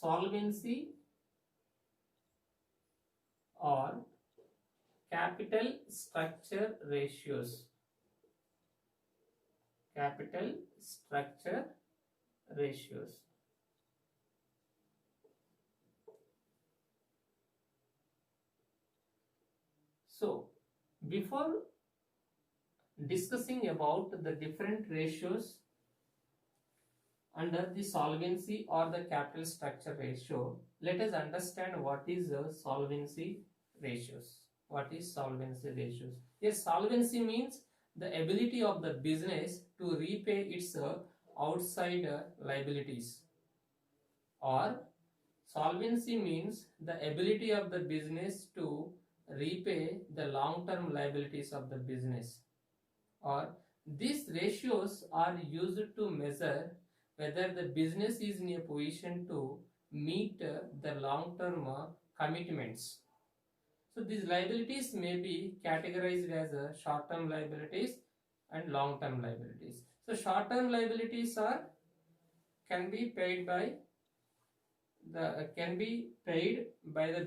solvency or capital structure ratios. Capital structure ratios. So, before discussing about the different ratios under the solvency or the capital structure ratio, let us understand what is the solvency ratios. What is solvency ratios? Yes, solvency means the ability of the business to repay its outside liabilities, or solvency means the ability of the business to repay the long-term liabilities of the business, or these ratios are used to measure whether the business is in a position to meet the long-term commitments. So these liabilities may be categorized as short-term liabilities and long-term liabilities. So short-term liabilities can be paid by the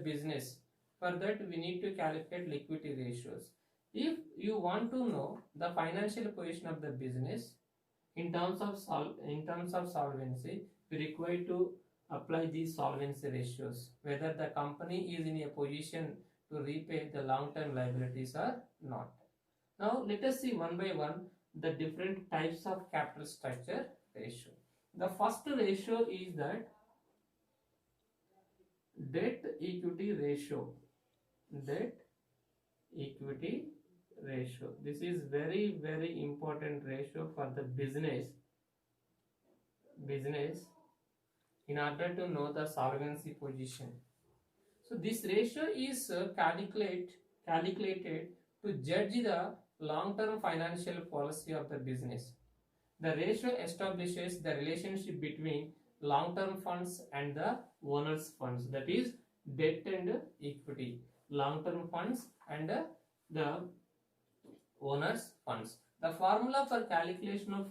business. For that we need to calculate liquidity ratios. If you want to know the financial position of the business in terms of solvency, we require to apply these solvency ratios, whether the company is in a position to repay the long-term liabilities or not. Now let us see one by one the different types of capital structure ratio. The first ratio is that debt equity ratio. Debt equity ratio. This is very important ratio for the business in order to know the solvency position. So this ratio is calculated to judge the long-term financial policy of the business. The ratio establishes the relationship between long-term funds and the owner's funds, that is debt and equity, long-term funds and the owner's funds. The formula for calculation of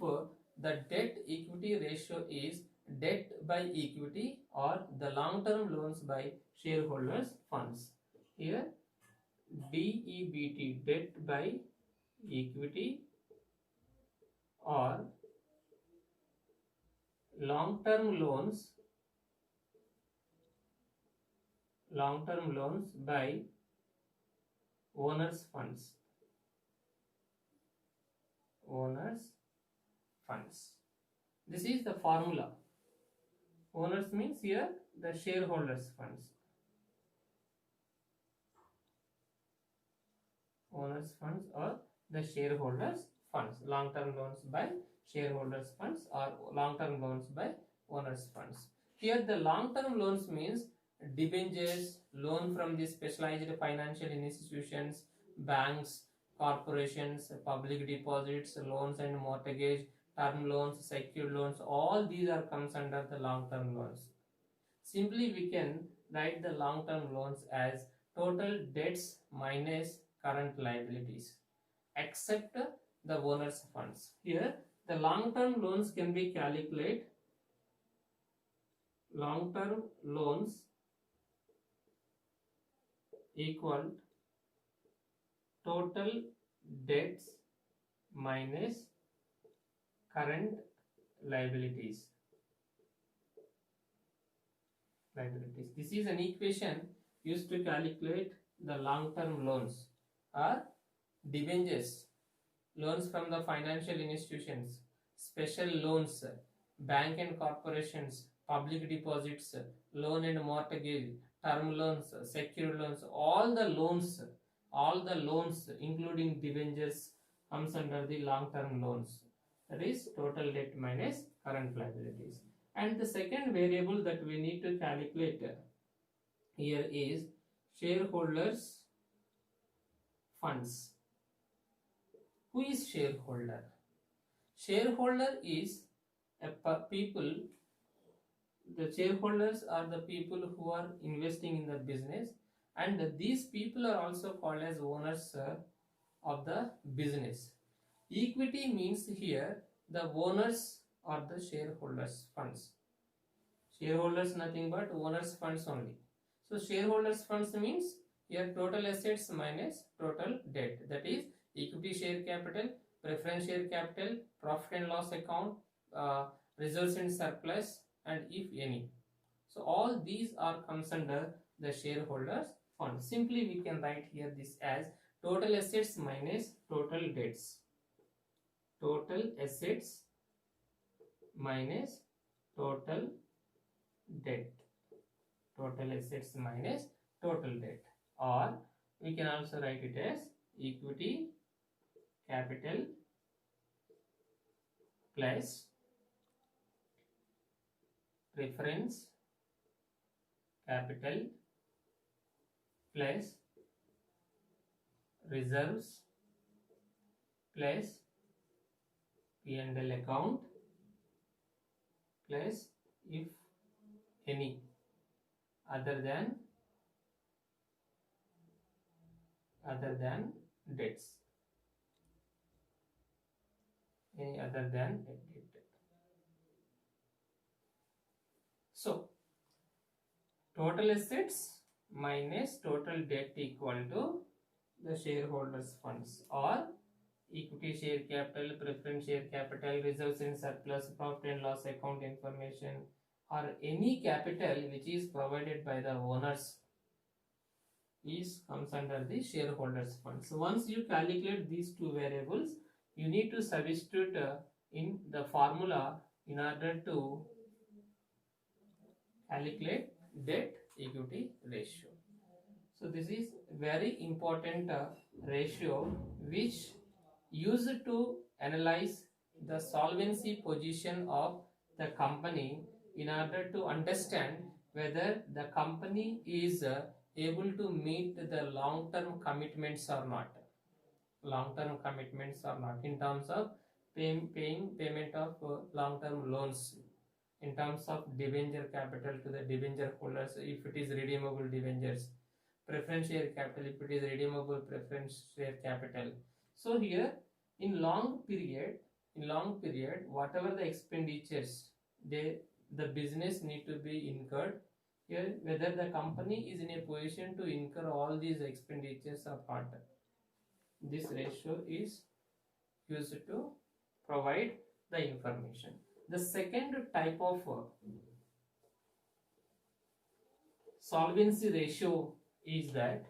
the debt equity ratio is debt by equity or the long-term loans by shareholders funds. Here DEBT, debt by equity or long-term loans by owners funds. This is the formula. Owners means here the shareholders funds. Owners funds or the shareholders funds. Long-term loans by shareholders funds or long-term loans by owners funds. Here the long-term loans means debentures, loan from the specialized financial institutions, banks, corporations, public deposits, loans and mortgage, term loans, secured loans, all these are comes under the long-term loans. Simply we can write the long-term loans as total debts minus current liabilities except the owner's funds. Here the long-term loans can be calculated. Long-term loans equal total debts minus current liabilities. This is an equation used to calculate the long-term loans or debentures, loans from the financial institutions, special loans, bank and corporations, public deposits, loan and mortgage, term loans, secured loans, all the loans including debentures comes under the long-term loans. That is total debt minus current liabilities. And the second variable that we need to calculate here is shareholders funds. Who is shareholder? Shareholder is people. The shareholders are the people who are investing in the business, and these people are also called as owners of the business. Equity means here the owners or the shareholders funds. Shareholders nothing but owners funds only. So shareholders funds means here total assets minus total debt, that is equity share capital, preference share capital, profit and loss account, uh, reserves and surplus, and if any. So all these are comes under the shareholders fund. Simply we can write here this as total assets minus total debts. Total assets minus total debt. Total assets minus total debt, or we can also write it as equity capital plus preference capital plus reserves plus P&L account plus if any other than debts, any other than debt. So total assets minus total debt equal to the shareholders funds, or equity share capital, preference share capital, reserves and surplus, profit and loss account information, or any capital which is provided by the owners comes under the shareholders funds. So once you calculate these two variables, you need to substitute in the formula in order to calculate debt equity ratio. So this is very important ratio which used to analyze the solvency position of the company in order to understand whether the company is able to meet the long-term commitments or not. Long-term commitments or not in terms of payment of long-term loans, in terms of debenture capital to the debenture holders if it is redeemable debentures, preference share capital if it is redeemable preference share capital. So here in long period whatever the expenditures the business need to be incurred, here whether the company is in a position to incur all these expenditures or not. This ratio is used to provide the information. The second type of solvency ratio is that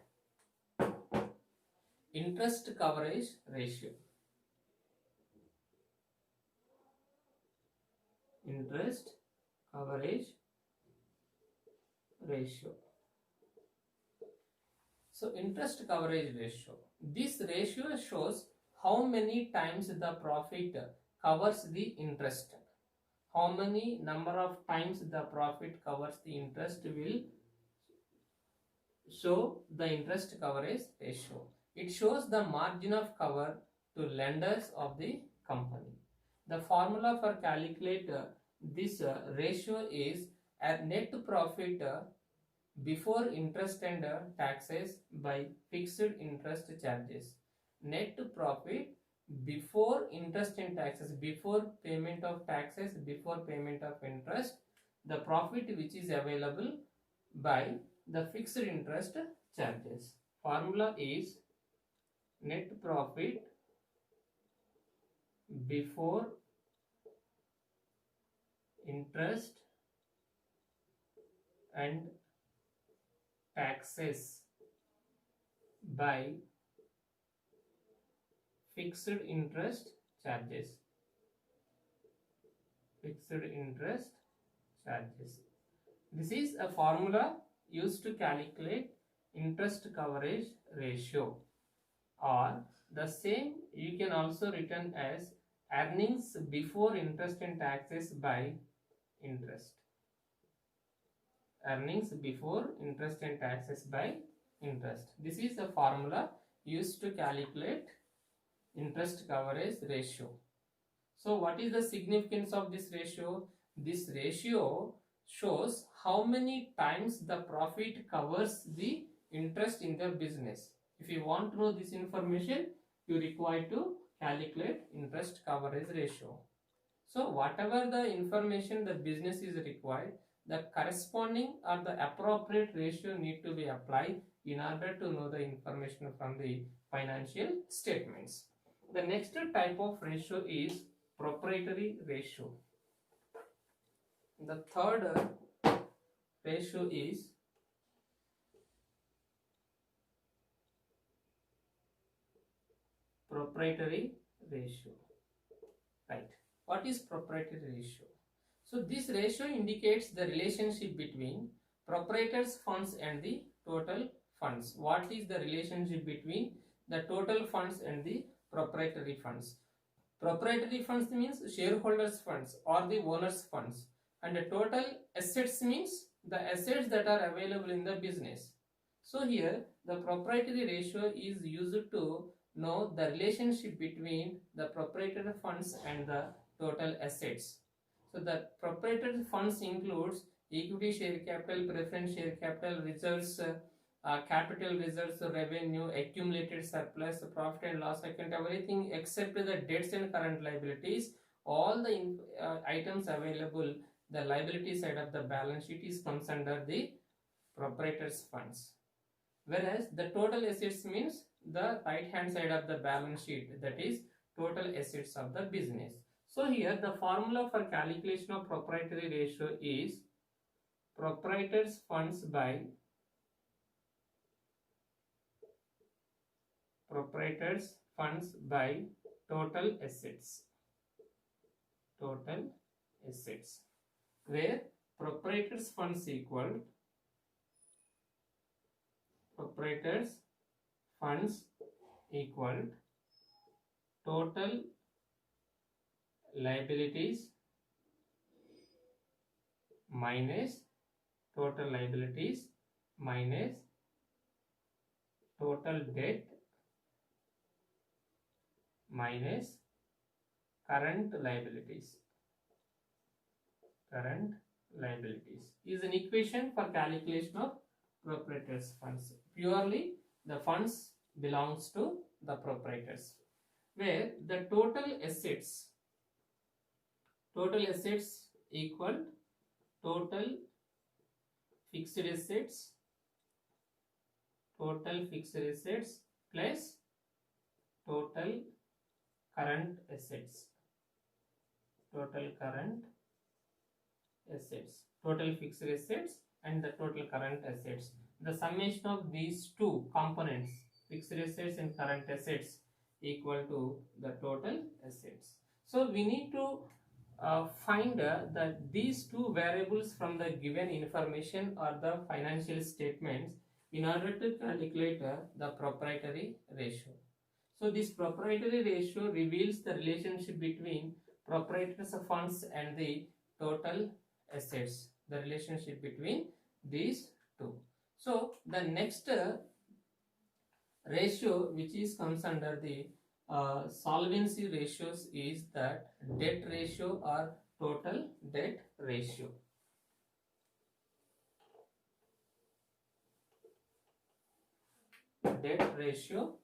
interest coverage ratio. Interest coverage ratio. So interest coverage ratio. This ratio shows how many times the profit covers the interest. How many number of times the profit covers the interest will show the interest coverage ratio. It shows the margin of cover to lenders of the company. The formula for calculate this ratio is a net profit before interest and taxes by fixed interest charges. Net profit before interest and taxes, before payment of taxes, before payment of interest, the profit which is available by the fixed interest charges. Formula is net profit before interest and taxes by fixed interest charges. Fixed interest charges. This is a formula used to calculate interest coverage ratio, or the same you can also written as earnings before interest and taxes by interest. Earnings before interest and taxes by interest. This is a formula used to calculate interest coverage ratio. So what is the significance of this ratio? This ratio shows how many times the profit covers the interest in the business. If you want to know this information, you require to calculate interest coverage ratio. So whatever the information the business is required, the corresponding or the appropriate ratio need to be applied in order to know the information from the financial statements. The next type of ratio is proprietary ratio. The third ratio is proprietary ratio. Right. What is proprietary ratio? So this ratio indicates the relationship between proprietor's funds and the total funds. What is the relationship between the total funds and the proprietary funds? Proprietary funds means shareholders funds or the owner's funds, and the total assets means the assets that are available in the business. So here the proprietary ratio is used to know the relationship between the proprietary funds and the total assets. So the proprietary funds includes equity share capital, preference share capital, reserves, capital reserves, revenue, accumulated surplus, profit and loss account, everything except the debts and current liabilities. All the items available, the liability side of the balance sheet is comes under the proprietor's funds. Whereas the total assets means the right hand side of the balance sheet, that is total assets of the business. So here the formula for calculation of proprietary ratio is proprietor's funds by total assets. Total assets, where proprietor's funds equal total liabilities minus total debt minus current liabilities is an equation for calculation of proprietor's funds. Purely the funds belongs to the proprietors, where the total assets equal total fixed assets plus total current assets. Total fixed assets and the total current assets. The summation of these two components, fixed assets and current assets, equal to the total assets. So we need to find that these two variables from the given information or the financial statements in order to calculate the proprietary ratio. So this proprietary ratio reveals the relationship between proprietor's funds and the total assets, the relationship between these two. So the next ratio which is comes under the solvency ratios is that debt ratio or total debt ratio. Debt ratio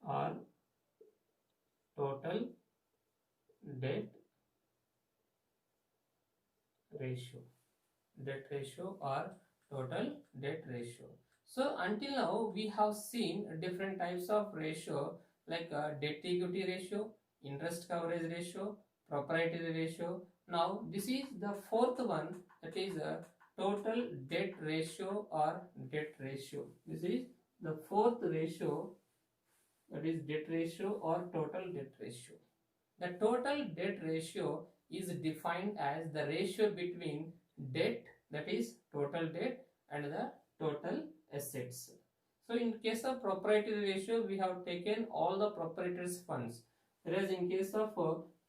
or total debt ratio. Or total debt ratio. So until now we have seen different types of ratio like debt equity ratio, interest coverage ratio, proprietary ratio. Now this is the fourth one, that is a total debt ratio or debt ratio. This is the fourth ratio, that is debt ratio or total debt ratio. The total debt ratio is defined as the ratio between debt, that is total debt, and the total assets. So in case of proprietary ratio, we have taken all the proprietor's funds, whereas in case of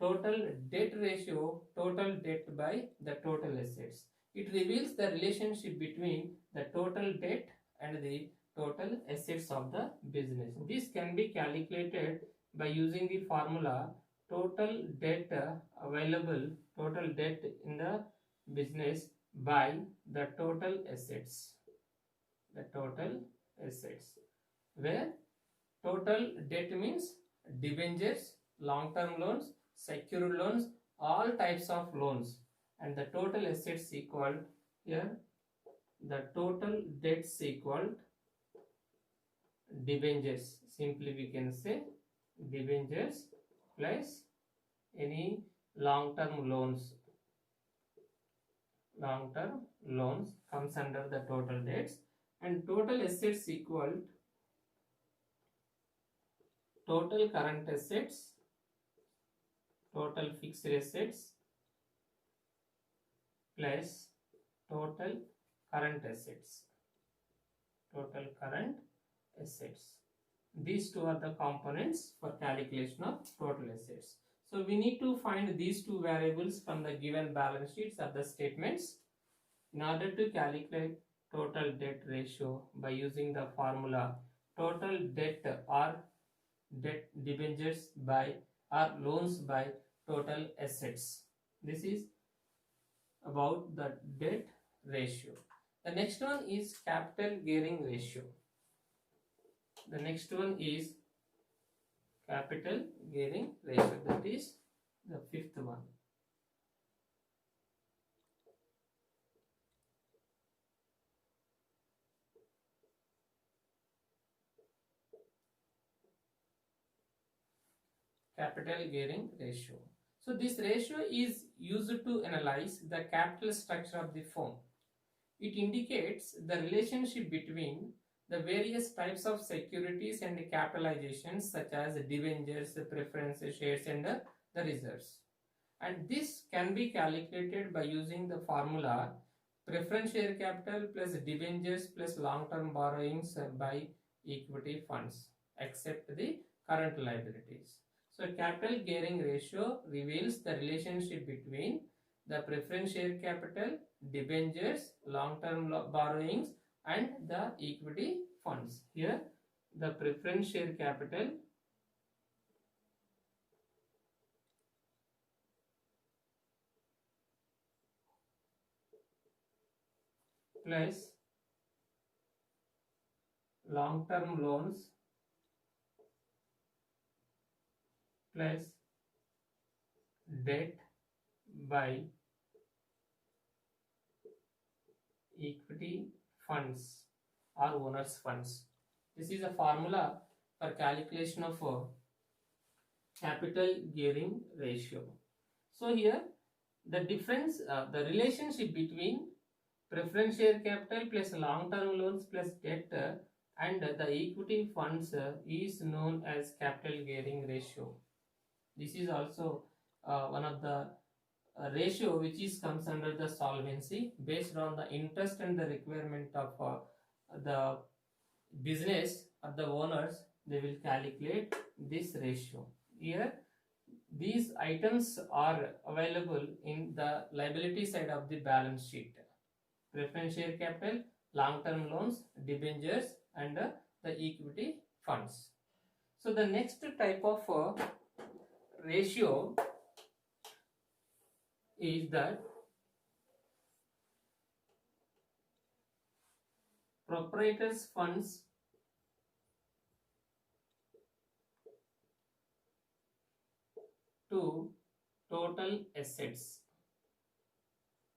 total debt ratio, total debt by the total assets. It reveals the relationship between the total debt and the total assets of the business. This can be calculated by using the formula total debt available, total debt in the business by the total assets. Where total debt means debentures long-term loans, secured loans, all types of loans, and the total assets equal here the total debts equal debentures. Simply we can say debentures plus any long-term loans. Long-term loans comes under the total debts, and total assets equal total current assets, total fixed assets plus total current assets. Total current assets. These two are the components for calculation of total assets. So we need to find these two variables from the given balance sheets or the statements in order to calculate total debt ratio by using the formula total debt or debt debentures by or loans by total assets. This is about the debt ratio. The next one is capital gearing ratio. The next one is capital gearing ratio, that is the fifth one. Capital gearing ratio. So this ratio is used to analyze the capital structure of the firm. It indicates the relationship between the various types of securities and capitalizations such as debentures, preference shares and the reserves. And this can be calculated by using the formula preference share capital plus debentures plus long-term borrowings by equity funds except the current liabilities. So capital gearing ratio reveals the relationship between the preference share capital, debentures, long-term borrowings and the equity funds. Here the preference share capital plus long-term loans plus debt by equity funds or owners funds. This is a formula for calculation of capital gearing ratio. So here the difference, the relationship between preference share capital plus long-term loans plus debt and the equity funds is known as capital gearing ratio. This is also one of the ratio which is comes under the solvency based on the interest and the requirement of the business or the owners. They will calculate this ratio. Here these items are available in the liability side of the balance sheet: preference share capital, long-term loans, debentures and the equity funds. So the next type of ratio is that proprietors funds to total assets.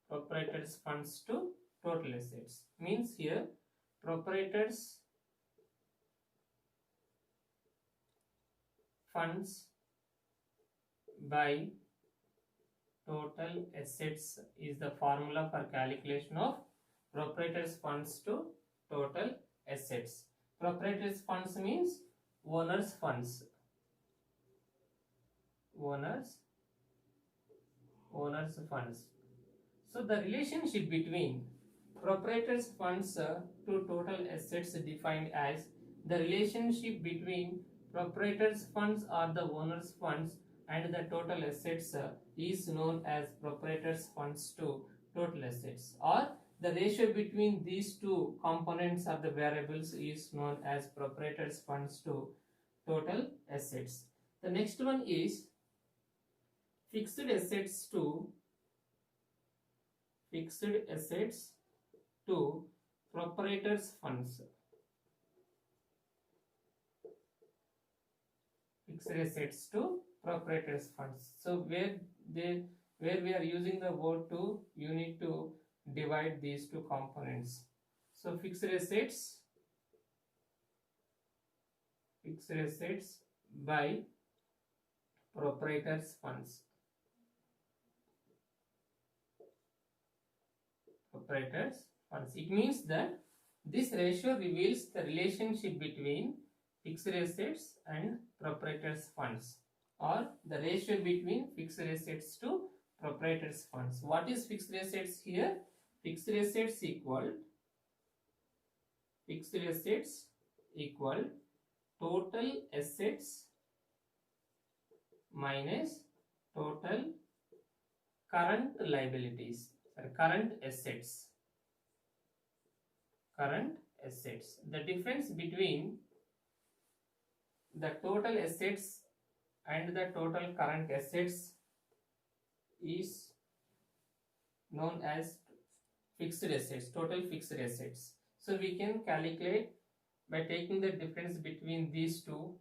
Proprietors funds to total assets means here proprietors funds by total assets is the formula for calculation of proprietors funds to total assets. Proprietors funds means owners funds. Owners funds. So the relationship between proprietors funds to total assets defined as the relationship between proprietors funds or the owners funds and the total assets is known as proprietors funds to total assets, or the ratio between these two components of the variables is known as proprietors funds to total assets. The next one is fixed assets to proprietors funds. Fixed assets to proprietors funds. So where we are using the word to, you need to divide these two components. So fixed assets by proprietors funds. Proprietors funds. It means that this ratio reveals the relationship between fixed assets and proprietors funds, or the ratio between fixed assets to proprietors funds. What is fixed assets here? Fixed assets equal total assets minus total current liabilities, current assets. The difference between the total assets and the total current assets is known as fixed assets, total fixed assets. So we can calculate by taking the difference between these two,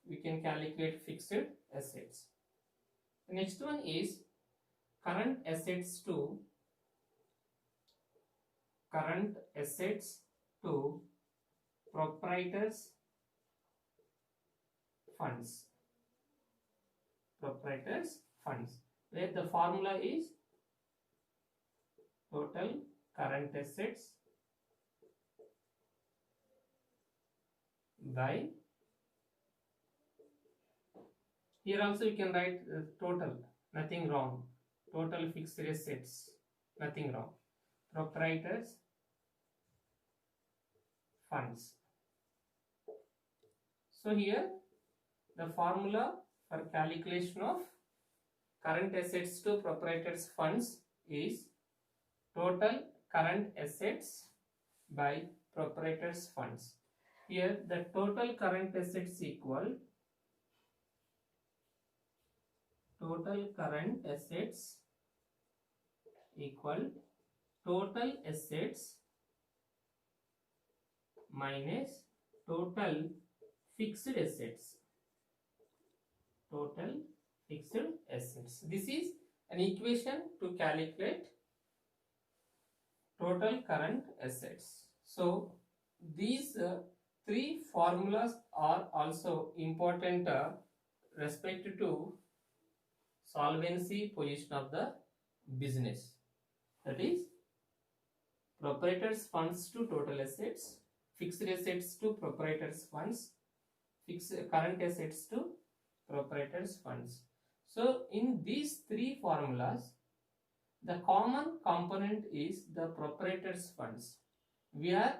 we can calculate fixed assets. The next one is current assets to proprietors funds. Where the formula is total current assets by, here also you can write total, nothing wrong, total fixed assets, nothing wrong, proprietors funds. So here the formula for calculation of current assets to proprietors funds is total current assets by proprietors funds. Here the total current assets equal total assets minus total fixed assets. This is an equation to calculate total current assets. So these three formulas are also important respect to solvency position of the business. That is proprietors funds to total assets, fixed assets to proprietors funds, current assets to proprietors funds. So in these three formulas, the common component is the proprietors funds. We are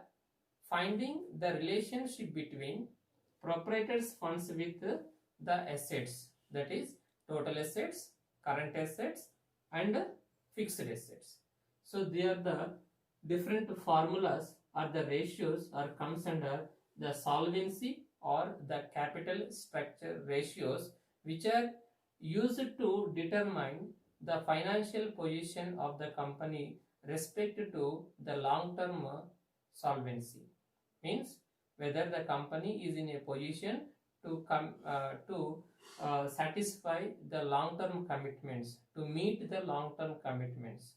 finding the relationship between proprietors funds with the assets, that is total assets, current assets and fixed assets. So they are the different formulas or the ratios or comes under the solvency or the capital structure ratios, which are used to determine the financial position of the company respect to the long-term solvency. Means whether the company is in a position to satisfy the long-term commitments, to meet the long-term commitments.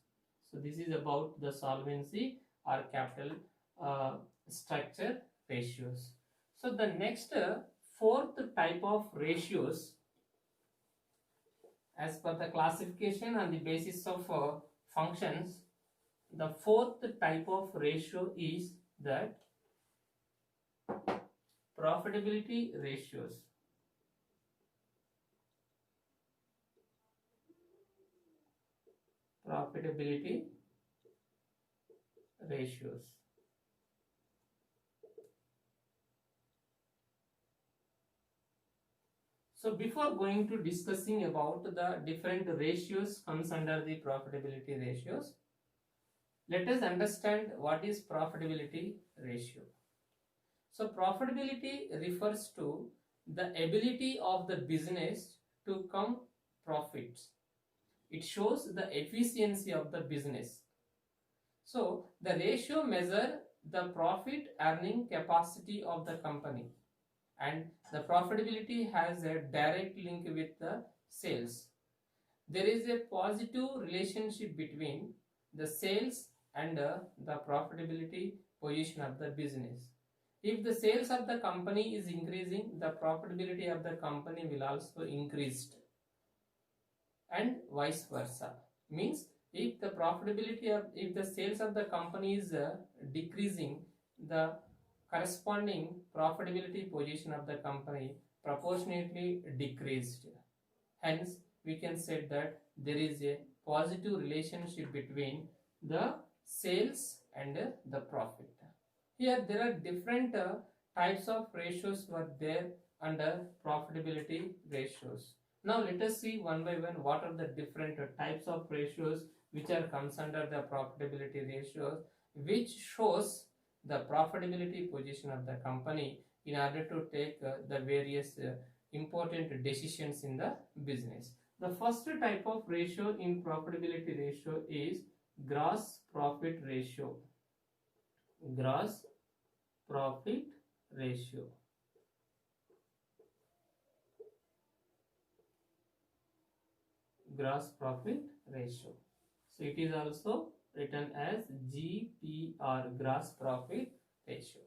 So this is about the solvency or capital structure ratios. So the next fourth type of ratios, as per the classification on the basis of functions, the fourth type of ratio is that profitability ratios. So before going to discussing about the different ratios comes under the profitability ratios, let us understand what is profitability ratio. So profitability refers to the ability of the business to come profits. It shows the efficiency of the business. So the ratio measures the profit earning capacity of the company and the profitability has a direct link with the sales. There is a positive relationship between the sales and the profitability position of the business. If the sales of the company is increasing, the profitability of the company will also increase, and vice versa. Means if the profitability of, if the sales of the company is decreasing, the corresponding profitability position of the company proportionately decreased. Hence we can say that there is a positive relationship between the sales and the profit. Here there are different types of ratios were there under profitability ratios. Now let us see one by one what are the different types of ratios which are comes under the profitability ratios, which shows the profitability position of the company in order to take the various important decisions in the business. The first type of ratio in profitability ratio is gross profit ratio. Gross profit ratio. Gross profit ratio. So it is also written as GPR, gross profit ratio.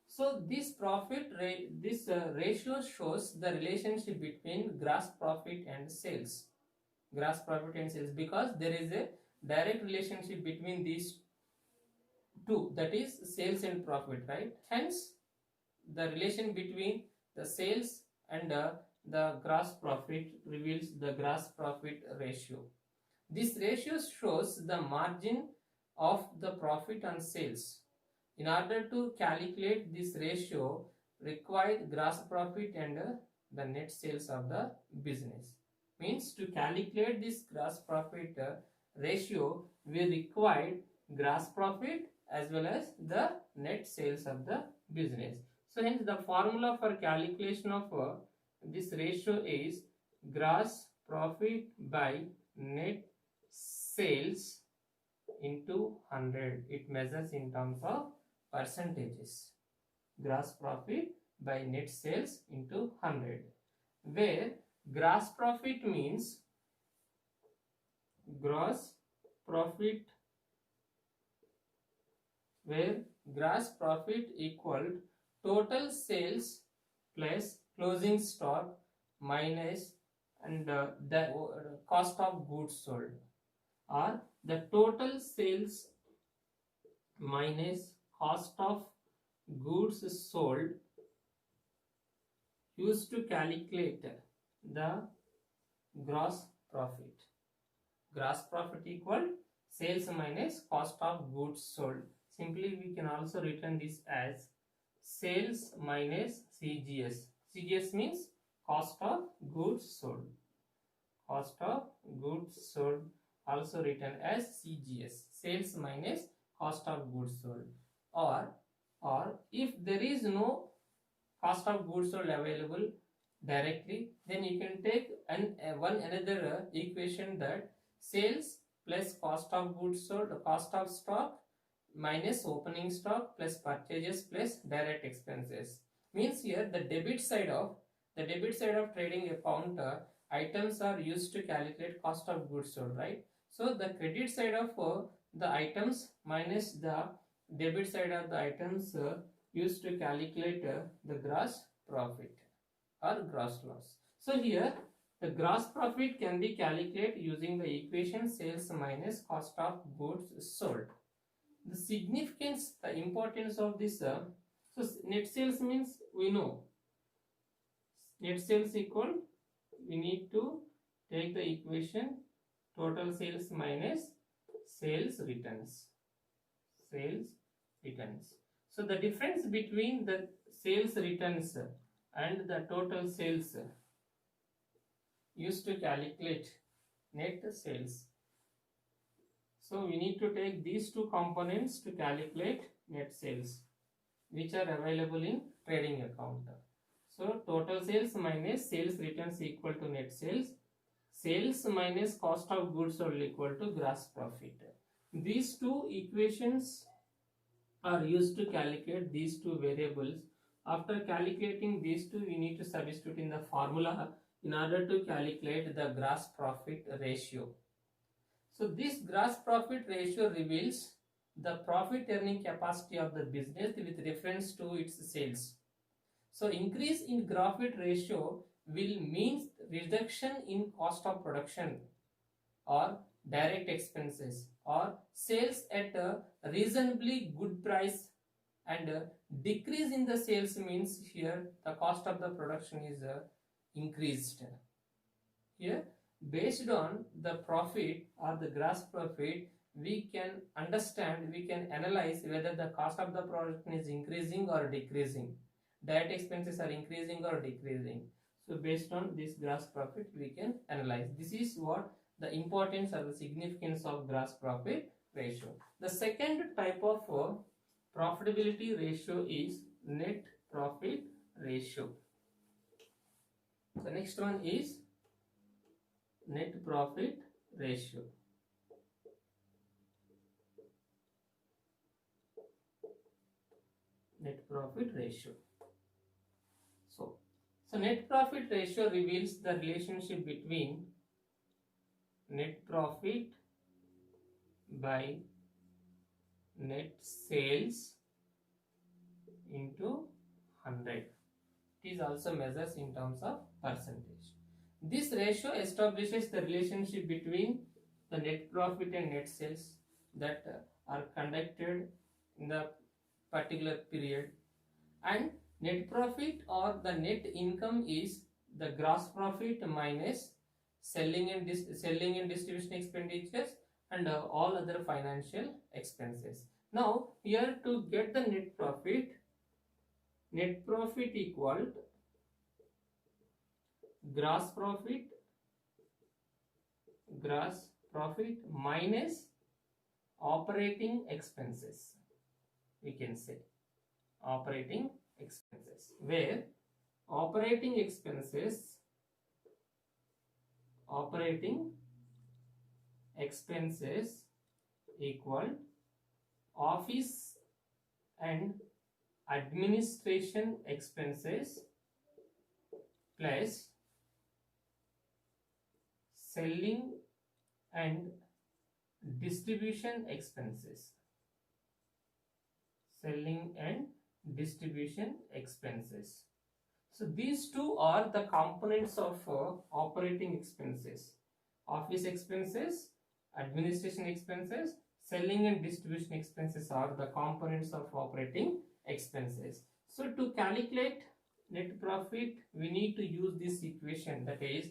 So this ratio shows the relationship between gross profit and sales. Gross profit and sales, because there is a direct relationship between these two, that is sales and profit, right? Hence the relation between the sales and the gross profit reveals the gross profit ratio. This ratio shows the margin of the profit on sales. In order to calculate this ratio, require gross profit and the net sales of the business. Means to calculate this gross profit ratio, we require gross profit as well as the net sales of the business. So hence the formula for calculation of this ratio is gross profit by net sales into 100. It measures in terms of percentages. Gross profit by net sales into 100, where gross profit means gross profit, where gross profit equal total sales plus closing stock minus and the cost of goods sold, or the total sales minus cost of goods sold used to calculate the gross profit. Gross profit equal sales minus cost of goods sold. Simply we can also written this as sales minus CGS. CGS means cost of goods sold. Cost of goods sold, also written as CGS, sales minus cost of goods sold. Or if there is no cost of goods sold available directly, then you can take another equation, that sales plus cost of goods sold, cost of stock minus opening stock plus purchases plus direct expenses. Means here the debit side of trading account items are used to calculate cost of goods sold, right? So the credit side of the items minus the debit side of the items used to calculate the gross profit or gross loss. So here the gross profit can be calculated using the equation sales minus cost of goods sold. The significance, the importance of this, so net sales means we know net sales equal, we need to take the equation total sales minus sales returns. Sales returns. So the difference between the sales returns and the total sales used to calculate net sales. So we need to take these two components to calculate net sales, which are available in trading account. So total sales minus sales returns equal to net sales. Sales minus cost of goods sold equal to gross profit. These two equations are used to calculate these two variables After calculating these two, we need to substitute in the formula in order to calculate the gross profit ratio. So this gross profit ratio reveals the profit earning capacity of the business with reference to its sales. So increase in profit ratio will mean reduction in cost of production or direct expenses or sales at a reasonably good price, and decrease in the sales means here the cost of the production is increased. Here, based on the profit or the gross profit, we can understand, we can analyze whether the cost of the production is increasing or decreasing, direct expenses are increasing or decreasing. So based on this gross profit, we can analyze. This is what the importance or the significance of gross profit ratio. The second type of profitability ratio is net profit ratio. The next one is net profit ratio. Net profit ratio. So net profit ratio reveals the relationship between net profit by net sales into 100. It is also measures in terms of percentage. This ratio establishes the relationship between the net profit and net sales that are conducted in the particular period, and net profit or the net income is the gross profit minus selling and distribution expenditures and all other financial expenses. Now here, to get the net profit equal gross profit minus operating expenses, we can say operating expenses, where operating expenses equal office and administration expenses plus selling and distribution expenses. So these two are the components of operating expenses: office expenses, administration expenses, selling and distribution expenses are the components of operating expenses. So to calculate net profit, we need to use this equation, that is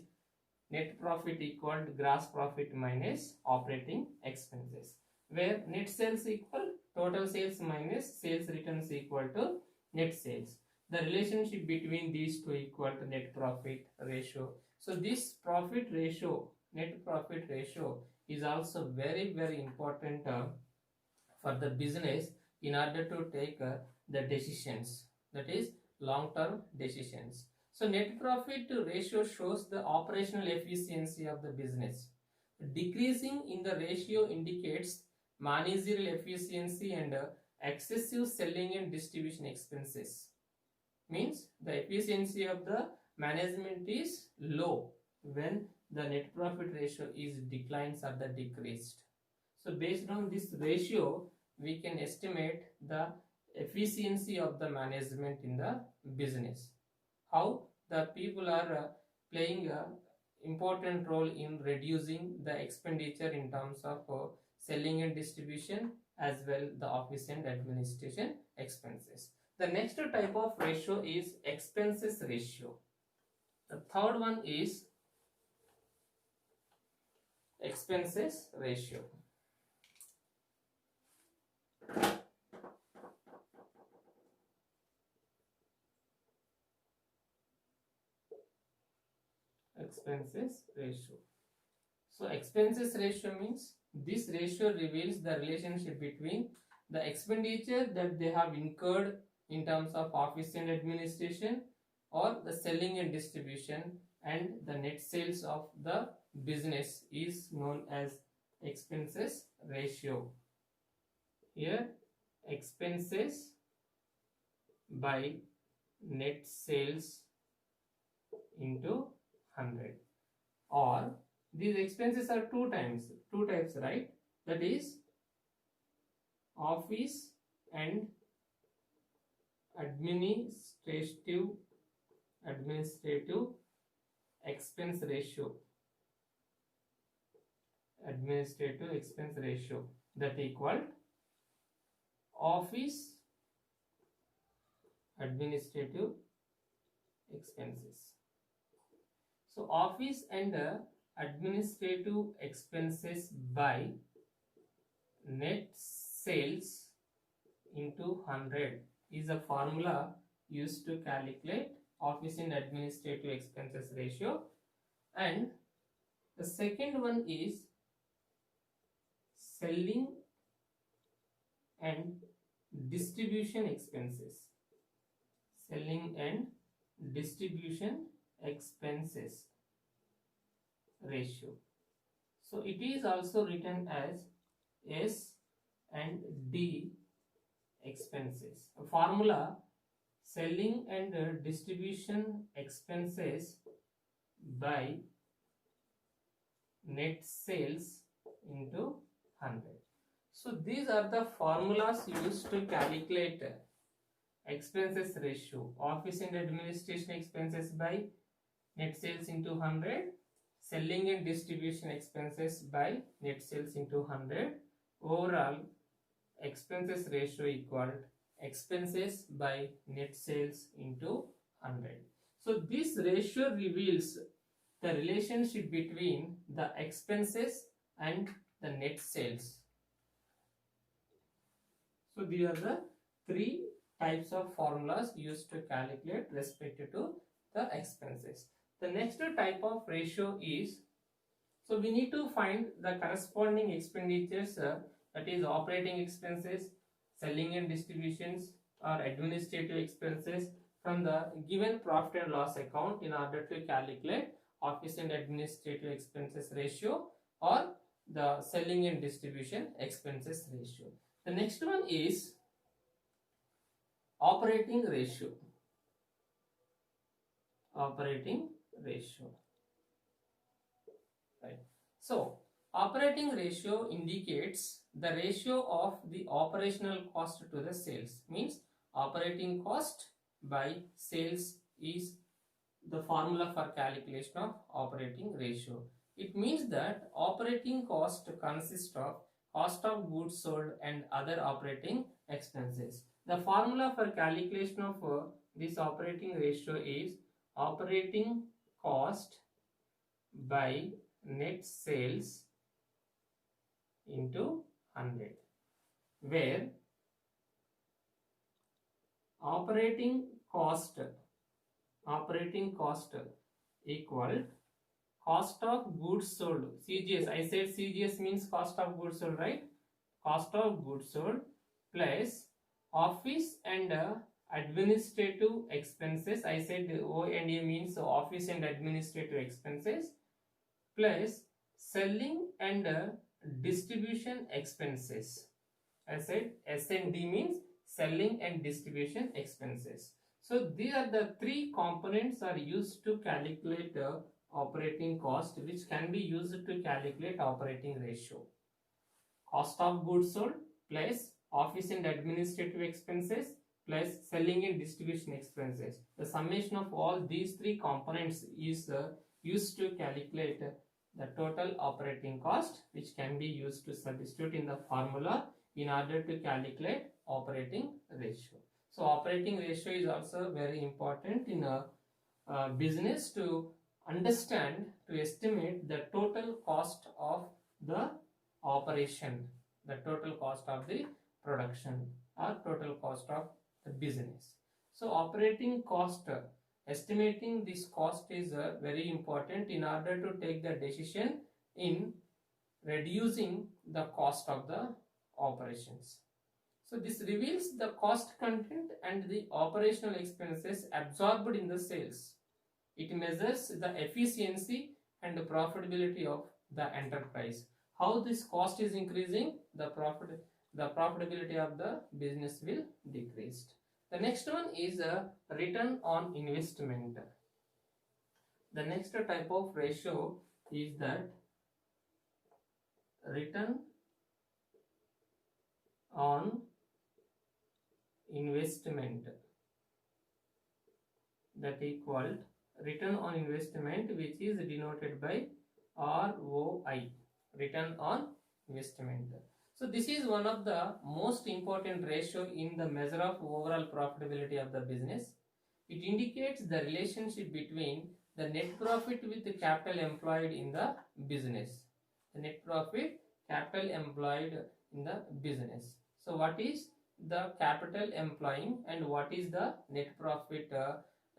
net profit equal to gross profit minus operating expenses, where net sales equal total sales minus sales returns equal to net sales. The relationship between these two equal to net profit ratio. So this profit ratio, net profit ratio, is also very important for the business in order to take the decisions, that is long-term decisions. So net profit ratio shows the operational efficiency of the business. Decreasing in the ratio indicates managerial efficiency and excessive selling and distribution expenses. Means the efficiency of the management is low when the net profit ratio is declines or the decreased. So based on this ratio, we can estimate the efficiency of the management in the business. How the people are playing a important role in reducing the expenditure in terms of selling and distribution, as well the office and administration expenses. The next type of ratio is expenses ratio. The third one is expenses ratio. Expenses ratio. So expenses ratio means this ratio reveals the relationship between the expenditure that they have incurred in terms of office and administration or the selling and distribution, and the net sales of the business is known as expenses ratio. Here expenses by net sales into 100. Or these expenses are two types, right? That is office and administrative expense ratio. Administrative expense ratio that equal office administrative expenses. So office and administrative expenses by net sales into 100 is a formula used to calculate office and administrative expenses ratio. And the second one is selling and distribution expenses. Selling and distribution expenses ratio. So it is also written as S and D expenses. A formula: selling and distribution expenses by net sales into 100. So these are the formulas used to calculate expenses ratio. Office and administration expenses by net sales into 100. Selling and distribution expenses by net sales into 100. Overall expenses ratio equal expenses by net sales into 100. So this ratio reveals the relationship between the expenses and the net sales. So these are the three types of formulas used to calculate respect to the expenses. The next type of ratio is, so we need to find the corresponding expenditures, that is operating expenses, selling and distributions or administrative expenses from the given profit and loss account in order to calculate office and administrative expenses ratio or the selling and distribution expenses ratio. The next one is operating ratio. Operating ratio. Right. So operating ratio indicates the ratio of the operational cost to the sales. Means operating cost by sales is the formula for calculation of operating ratio. It means that operating cost consists of cost of goods sold and other operating expenses. The formula for calculation of this operating ratio is operating cost by net sales into 100, where operating cost equal cost of goods sold, CGS. I said CGS means cost of goods sold, right? Cost of goods sold plus office and administrative expenses. I said O&A means office and administrative expenses plus selling and distribution expenses. I said S&D means selling and distribution expenses. So these are the three components are used to calculate operating cost, which can be used to calculate operating ratio. Cost of goods sold plus office and administrative expenses plus selling and distribution expenses. The summation of all these three components is used to calculate the total operating cost, which can be used to substitute in the formula in order to calculate operating ratio. So operating ratio is also very important in a business to understand, to estimate the total cost of the operation, the total cost of the production or total cost of the business. So operating cost, estimating this cost is very important in order to take the decision in reducing the cost of the operations. So this reveals the cost content and the operational expenses absorbed in the sales. It measures the efficiency and the profitability of the enterprise. How this cost is increasing, the profitability of the business will decrease. The next one is a return on investment. The next type of ratio is that return on investment, that equal return on investment, which is denoted by ROI, return on investment. So this is one of the most important ratio in the measure of overall profitability of the business. It indicates the relationship between the net profit with the capital employed in the business. The net profit, capital employed in the business. So what is the capital employing and what is the net profit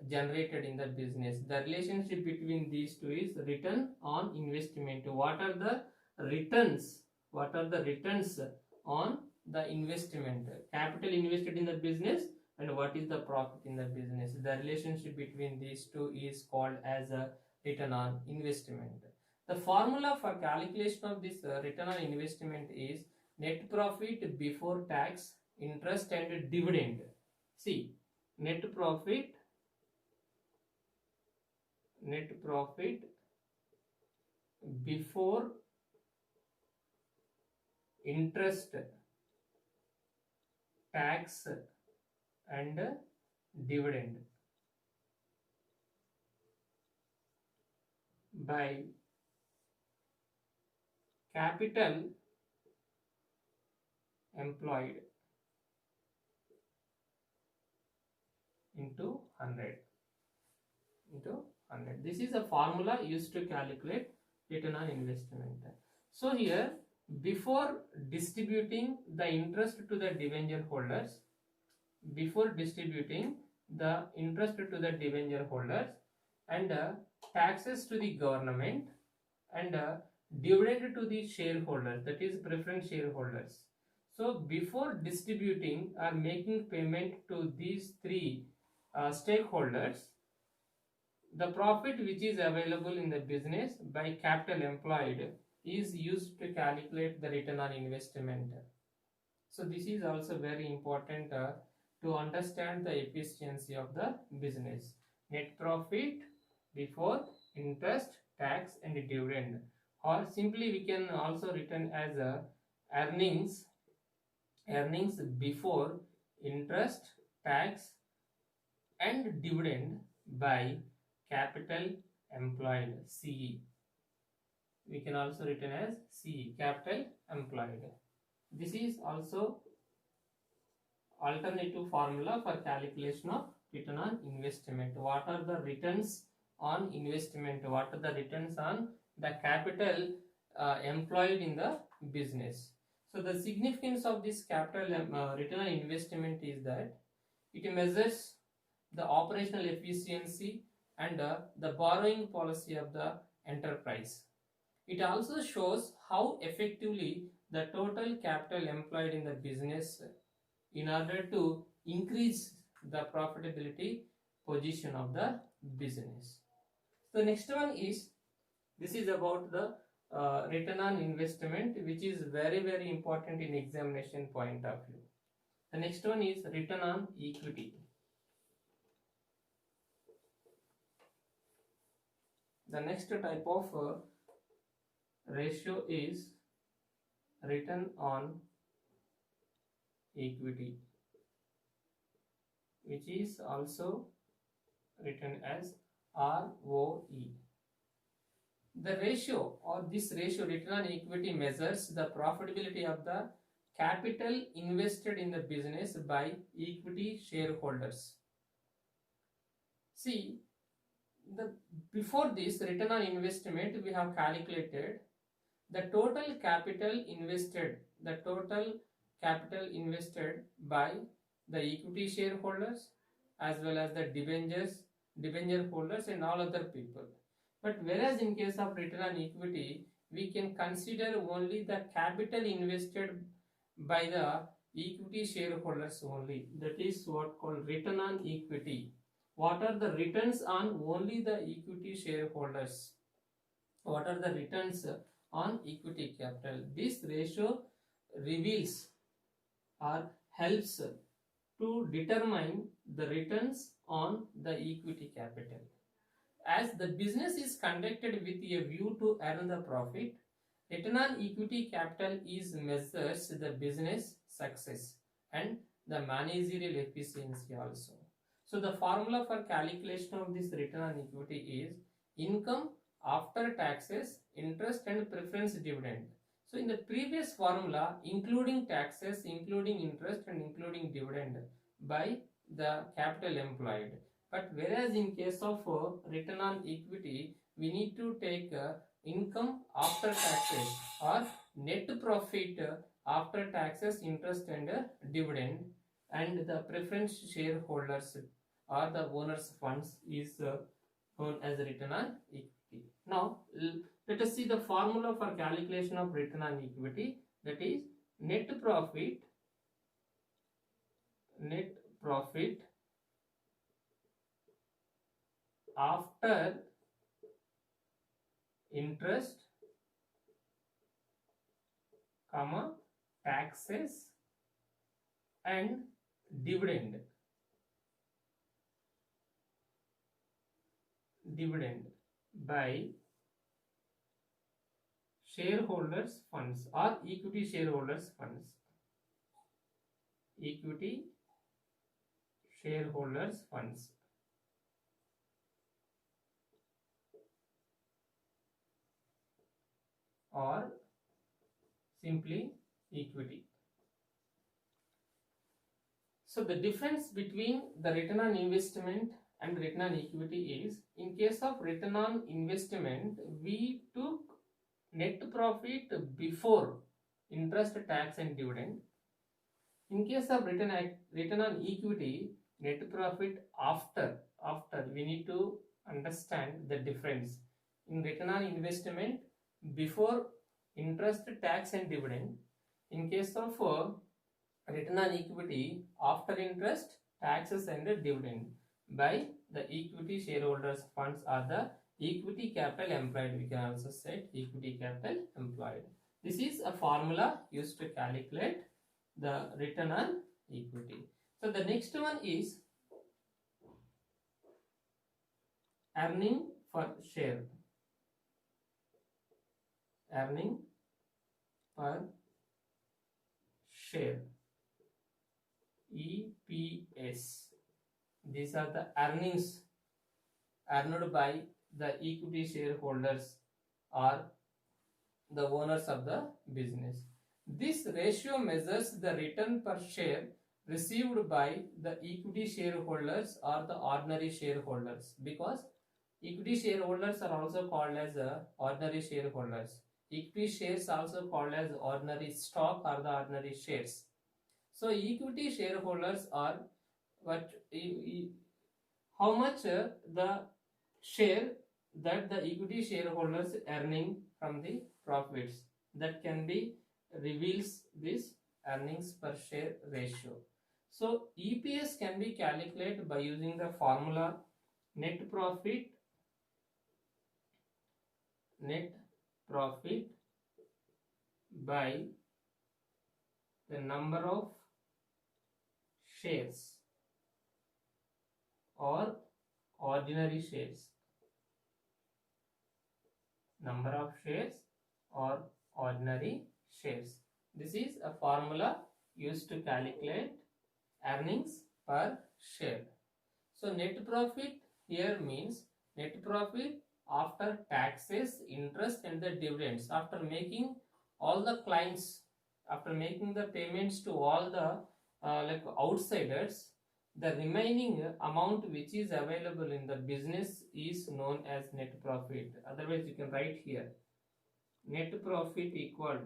generated in the business? The relationship between these two is return on investment. What are the returns? What are the returns on the investment? Capital invested in the business and what is the profit in the business? The relationship between these two is called as a return on investment. The formula for calculation of this return on investment is net profit before tax, interest and dividend. See, net profit before interest, tax and dividend by capital employed into 100. This is a formula used to calculate return on investment. So here, before distributing the interest to the debenture holders, and taxes to the government and dividend to the shareholders, that is preference shareholders. So before distributing or making payment to these three stakeholders, the profit which is available in the business by capital employed is used to calculate the return on investment. So this is also very important to understand the efficiency of the business. Net profit before interest, tax and dividend, or simply we can also written as earnings before interest, tax and dividend by capital employed, CE. We can also written as CE, capital employed. This is also alternative formula for calculation of return on investment. What are the returns on investment? What are the returns on the capital employed in the business? So the significance of this capital return on investment is that it measures the operational efficiency and the borrowing policy of the enterprise. It also shows how effectively the total capital employed in the business in order to increase the profitability position of the business. The next one is, this is about the return on investment, which is very very important in examination point of view. The next one is return on equity. The next type of ratio is return on equity, which is also written as ROE. The ratio, or this ratio, return on equity, measures the profitability of the capital invested in the business by equity shareholders. See, before this return on investment, we have calculated the total capital invested by the equity shareholders as well as the debenture holders and all other people. But whereas in case of return on equity, we can consider only the capital invested by the equity shareholders only. That is what called return on equity. What are the returns on only the equity shareholders? What are the returns on equity capital? This ratio reveals or helps to determine the returns on the equity capital. As the business is conducted with a view to earn the profit, return on equity capital is measures the business success and the managerial efficiency also. So the formula for calculation of this return on equity is income after taxes, interest and preference dividend. So in the previous formula, including taxes, including interest and including dividend by the capital employed. But whereas in case of return on equity, we need to take income after taxes or net profit after taxes, interest and dividend, and the preference shareholders or the owners funds is known as return on equity. Now let us see the formula for calculation of return on equity, that is net profit after interest, taxes and dividend by shareholders funds or equity shareholders funds. Equity shareholders funds. Or simply equity. So the difference between the return on investment and return on equity is, in case of return on investment, we took net profit before interest, tax and dividend. In case of return on equity, net profit after. We need to understand the difference. In return on investment, before interest, tax and dividend. In case of return on equity, after interest, taxes and dividend by the equity shareholders funds or the equity capital employed. We can also say equity capital employed. This is a formula used to calculate the return on equity. So the next one is earning per share. Earning per share, EPS. These are the earnings earned by the equity shareholders or the owners of the business. This ratio measures the return per share received by the equity shareholders or the ordinary shareholders, because equity shareholders are also called as ordinary shareholders. Equity shares also called as ordinary stock or the ordinary shares. So equity shareholders are how much the share that the equity shareholders earning from the profits, that can be reveals this earnings per share ratio. So EPS can be calculated by using the formula net profit by the number of shares or ordinary shares. Number of shares or ordinary shares. This is a formula used to calculate earnings per share. So net profit here means net profit after taxes, interest and the dividends, after making all the clients, after making the payments to all the like outsiders, the remaining amount which is available in the business is known as net profit. Otherwise you can write here net profit equal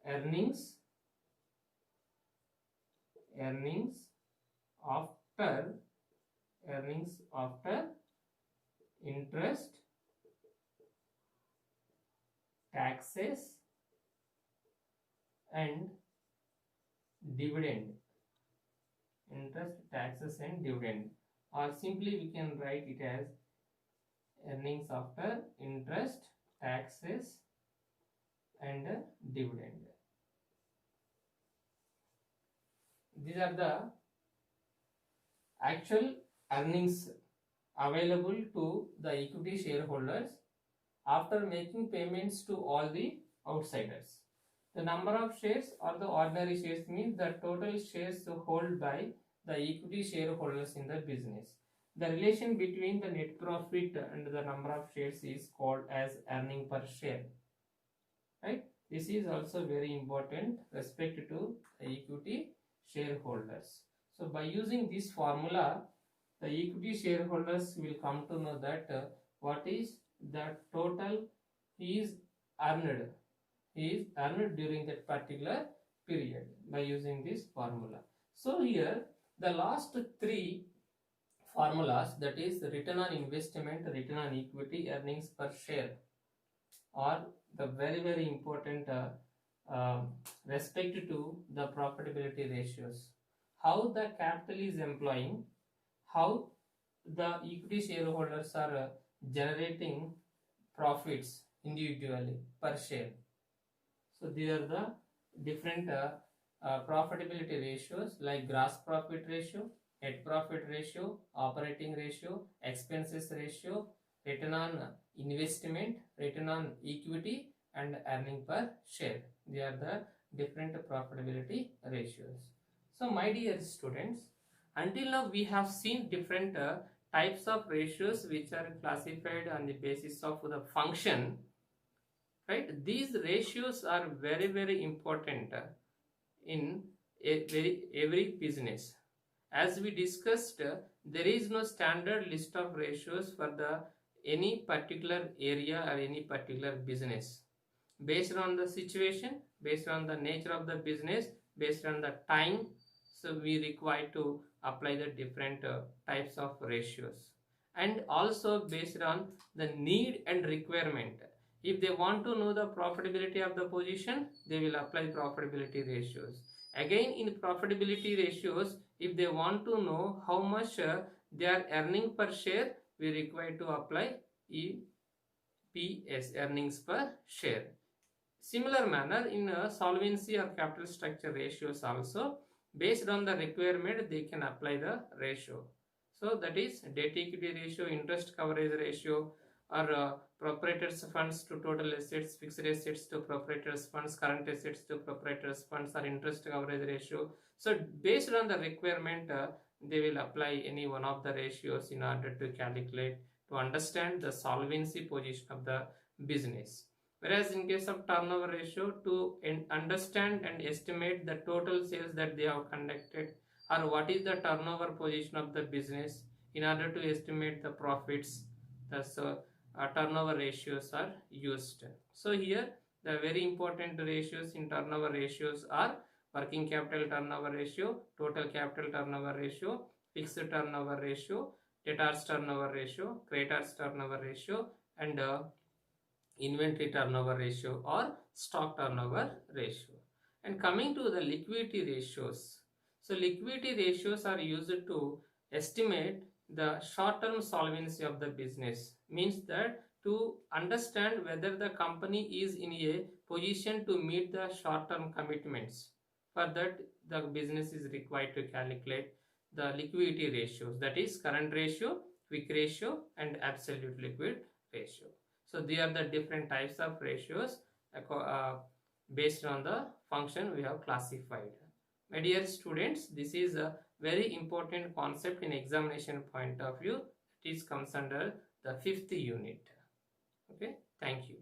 earnings after interest, taxes and dividend. Interest, taxes and dividend, or simply we can write it as earnings after interest, taxes and dividend. these are the actual earnings available to the equity shareholders after making payments to all the outsiders. The number of shares or the ordinary shares means the total shares held by the equity shareholders in the business. The relation between the net profit and the number of shares is called as earning per share. Right? This is also very important respect to the equity shareholders. So by using this formula, the equity shareholders will come to know that what is the total is earned during that particular period by using this formula. So here the last three formulas, that is return on investment, return on equity, earnings per share, are the very important respect to the profitability ratios. How the capital is employing, how the equity shareholders are generating profits individually per share. So these are the different profitability ratios like gross profit ratio, net profit ratio, operating ratio, expenses ratio, return on investment, return on equity, and earning per share. They are the different profitability ratios. So my dear students, until now we have seen different types of ratios which are classified on the basis of the function. Right? These ratios are very important in every business. As we discussed, there is no standard list of ratios for the any particular area or any particular business. Based on the situation, based on the nature of the business, based on the time, so we require to apply the different types of ratios, and also based on the need and requirement. If they want to know the profitability of the position, they will apply profitability ratios. Again, in profitability ratios, if they want to know how much they are earning per share, we require to apply EPS, earnings per share. Similar manner in solvency or capital structure ratios also, based on the requirement, they can apply the ratio. So that is debt equity ratio, interest coverage ratio, or proprietors funds to total assets, fixed assets to proprietors funds, current assets to proprietors funds, or interest coverage ratio. So based on the requirement, they will apply any one of the ratios in order to calculate, to understand the solvency position of the business. Whereas in case of turnover ratio, to understand and estimate the total sales that they have conducted, or what is the turnover position of the business, in order to estimate the profits, thus turnover ratios are used. So here the very important ratios in turnover ratios are working capital turnover ratio, total capital turnover ratio, fixed turnover ratio, debtors turnover ratio, creditors turnover ratio, and inventory turnover ratio or stock turnover ratio. And coming to the liquidity ratios, so liquidity ratios are used to estimate the short-term solvency of the business. Means that to understand whether the company is in a position to meet the short-term commitments. For that, the business is required to calculate the liquidity ratios, that is current ratio, quick ratio, and absolute liquid ratio. So these are the different types of ratios based on the function we have classified. My dear students, this is a very important concept in examination point of view. It comes under the 5th unit. Okay, thank you.